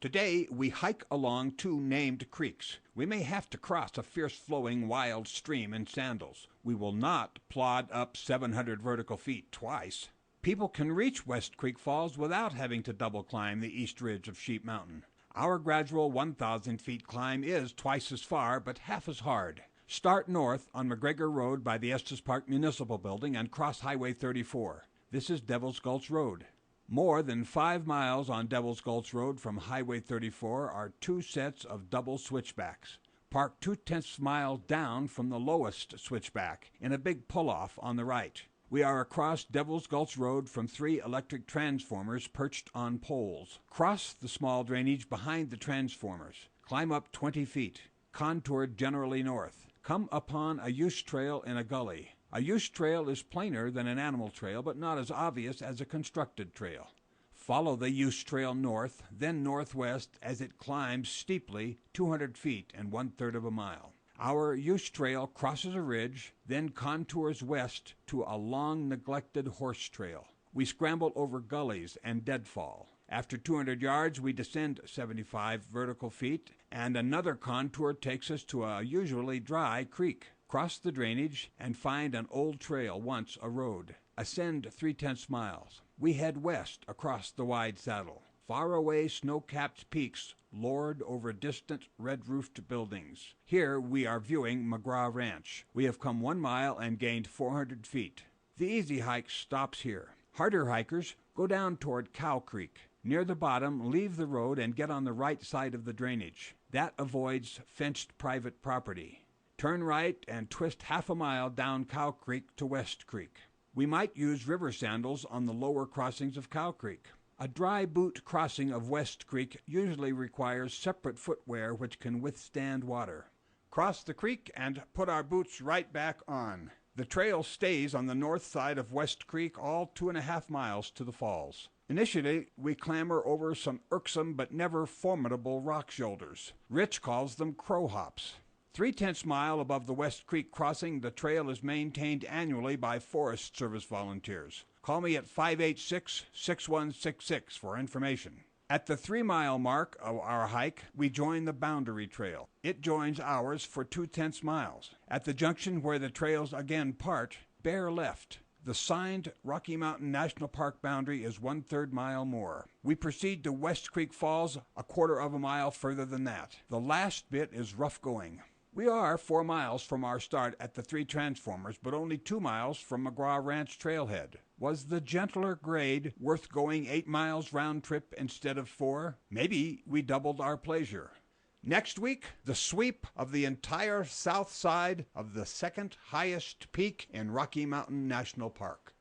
Today, we hike along two named creeks. We may have to cross a fierce flowing wild stream in sandals. We will not plod up 700 vertical feet twice. People can reach West Creek Falls without having to double climb the east ridge of Sheep Mountain. Our gradual 1,000 feet climb is twice as far, but half as hard. Start north on McGregor Road by the Estes Park Municipal Building and cross Highway 34. This is Devil's Gulch Road. More than 5 miles on Devil's Gulch Road from Highway 34 are two sets of double switchbacks. Park 2/10 miles down from the lowest switchback in a big pull-off on the right. We are across Devil's Gulch Road from 3 electric transformers perched on poles. Cross the small drainage behind the transformers. Climb up 20 feet. Contoured generally north. Come upon a use trail in a gully. A use trail is plainer than an animal trail, but not as obvious as a constructed trail. Follow the use trail north, then northwest as it climbs steeply 200 feet and 1/3 of a mile. Our use trail crosses a ridge, then contours west to a long neglected horse trail. We scramble over gullies and deadfall. After 200 yards, we descend 75 vertical feet, and another contour takes us to a usually dry creek. Cross the drainage and find an old trail once a road. Ascend 3/10 miles. We head west across the wide saddle. Far away snow-capped peaks lord over distant red-roofed buildings. Here we are viewing McGraw Ranch. We have come 1 mile and gained 400 feet. The easy hike stops here. Harder hikers go down toward Cow Creek. Near the bottom, leave the road and get on the right side of the drainage. That avoids fenced private property. Turn right and twist 1/2 mile down Cow Creek to West Creek. We might use river sandals on the lower crossings of Cow Creek. A dry boot crossing of West Creek usually requires separate footwear which can withstand water. Cross the creek and put our boots right back on. The trail stays on the north side of West Creek all 2.5 miles to the falls. Initially, we clamber over some irksome but never formidable rock shoulders. Rich calls them crow hops. 3/10 mile above the West Creek crossing, the trail is maintained annually by Forest Service volunteers. Call me at 586-6166 for information. At the 3-mile mark of our hike, we join the Boundary Trail. It joins ours for 2/10 miles. At the junction where the trails again part, bear left. The signed Rocky Mountain National Park boundary is 1/3 mile more. We proceed to West Creek Falls 1/4 of a mile further than that. The last bit is rough going. We are 4 miles from our start at the 3 transformers, but only 2 miles from McGraw Ranch trailhead. Was the gentler grade worth going 8 miles round trip instead of 4? Maybe we doubled our pleasure. Next week, the sweep of the entire south side of the second highest peak in Rocky Mountain National Park.